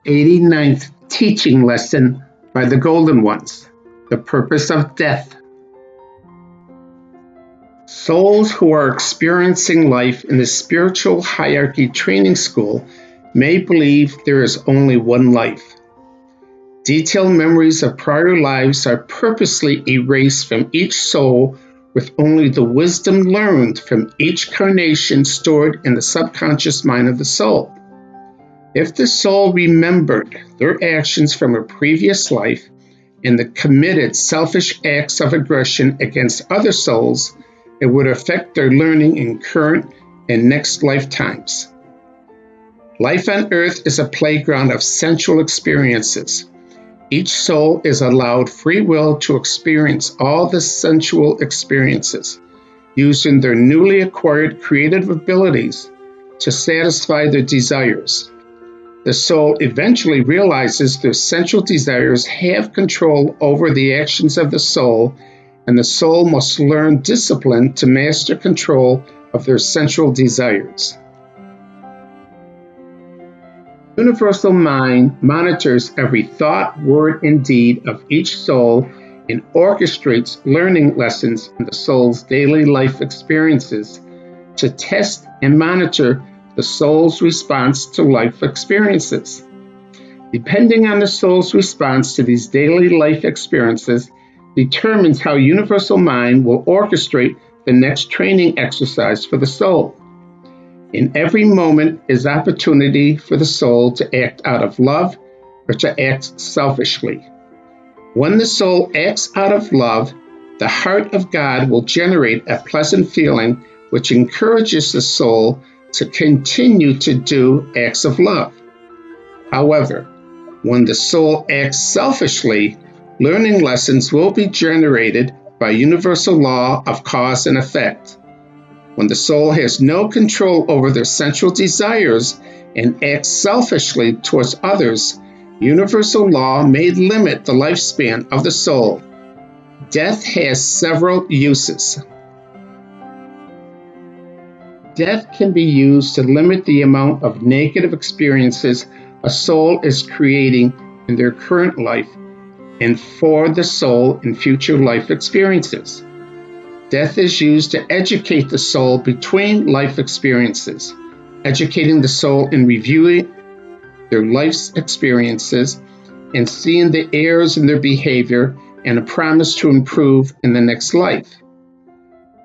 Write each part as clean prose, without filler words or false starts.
89th teaching lesson by the Golden Ones, The Purpose of Death. Souls who are experiencing life in the spiritual hierarchy training school may believe there is only one life. Detailed memories of prior lives are purposely erased from each soul, with only the wisdom learned from each carnation stored in the subconscious mind of the soul. If the soul remembered their actions from a previous life and the committed selfish acts of aggression against other souls, it would affect their learning in current and next lifetimes. Life on earth is a playground of sensual experiences. Each soul is allowed free will to experience all the sensual experiences, using their newly acquired creative abilities to satisfy their desires. The soul eventually realizes their sensual desires have control over the actions of the soul, and the soul must learn discipline to master control of their sensual desires. Universal Mind monitors every thought, word, and deed of each soul and orchestrates learning lessons in the soul's daily life experiences to test and monitor the soul's response to life experiences. Depending on the soul's response to these daily life experiences determines how Universal Mind will orchestrate the next training exercise for the soul. In every moment is opportunity for the soul to act out of love or to act selfishly. When the soul acts out of love, the heart of God will generate a pleasant feeling which encourages the soul to continue to do acts of love. However, when the soul acts selfishly, learning lessons will be generated by universal law of cause and effect. When the soul has no control over their sensual desires and acts selfishly towards others, universal law may limit the lifespan of the soul. Death has several uses. Death can be used to limit the amount of negative experiences a soul is creating in their current life and for the soul in future life experiences. Death is used to educate the soul between life experiences, educating the soul in reviewing their life's experiences and seeing the errors in their behavior and a promise to improve in the next life.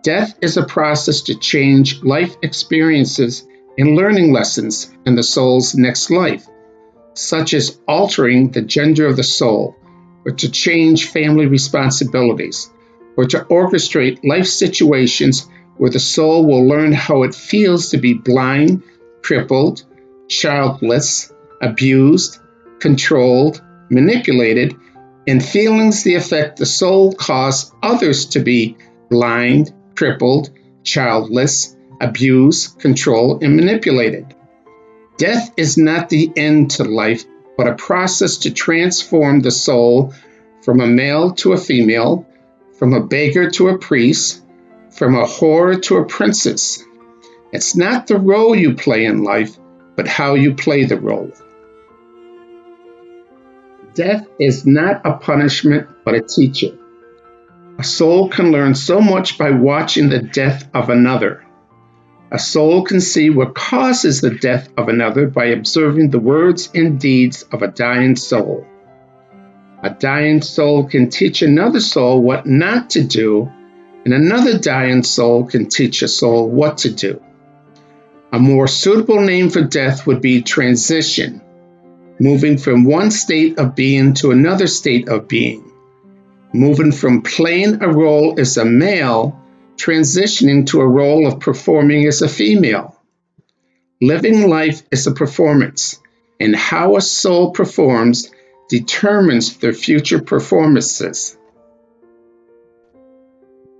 Death is a process to change life experiences and learning lessons in the soul's next life, such as altering the gender of the soul, or to change family responsibilities, or to orchestrate life situations where the soul will learn how it feels to be blind, crippled, childless, abused, controlled, manipulated, and feelings the effect the soul cause others to be blind, crippled, childless, abused, controlled, and manipulated. Death is not the end to life, but a process to transform the soul from a male to a female, from a beggar to a priest, from a whore to a princess. It's not the role you play in life, but how you play the role. Death is not a punishment, but a teacher. A soul can learn so much by watching the death of another. A soul can see what causes the death of another by observing the words and deeds of a dying soul. A dying soul can teach another soul what not to do, and another dying soul can teach a soul what to do. A more suitable name for death would be transition, moving from one state of being to another state of being. Moving from playing a role as a male, transitioning to a role of performing as a female. Living life is a performance, and how a soul performs determines their future performances.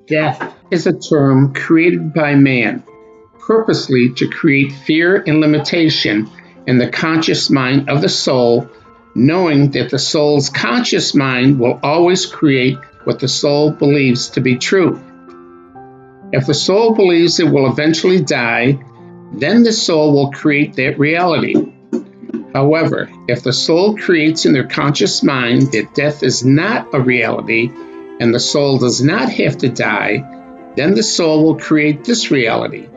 Death is a term created by man, purposely to create fear and limitation in the conscious mind of the soul, knowing that the soul's conscious mind will always create what the soul believes to be true. If the soul believes it will eventually die, then the soul will create that reality. However, if the soul creates in their conscious mind that death is not a reality and the soul does not have to die, then the soul will create this reality.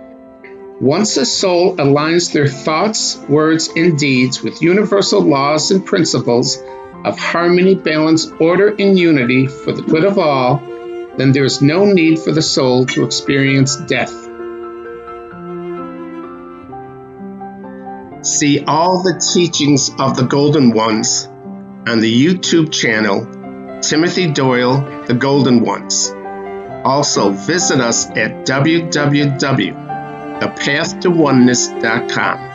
Once the soul aligns their thoughts, words, and deeds with universal laws and principles of harmony, balance, order, and unity for the good of all, then there is no need for the soul to experience death. See all the teachings of the Golden Ones on the YouTube channel Timothy Doyle, The Golden Ones. Also, visit us at www.thepathtowoneness.com.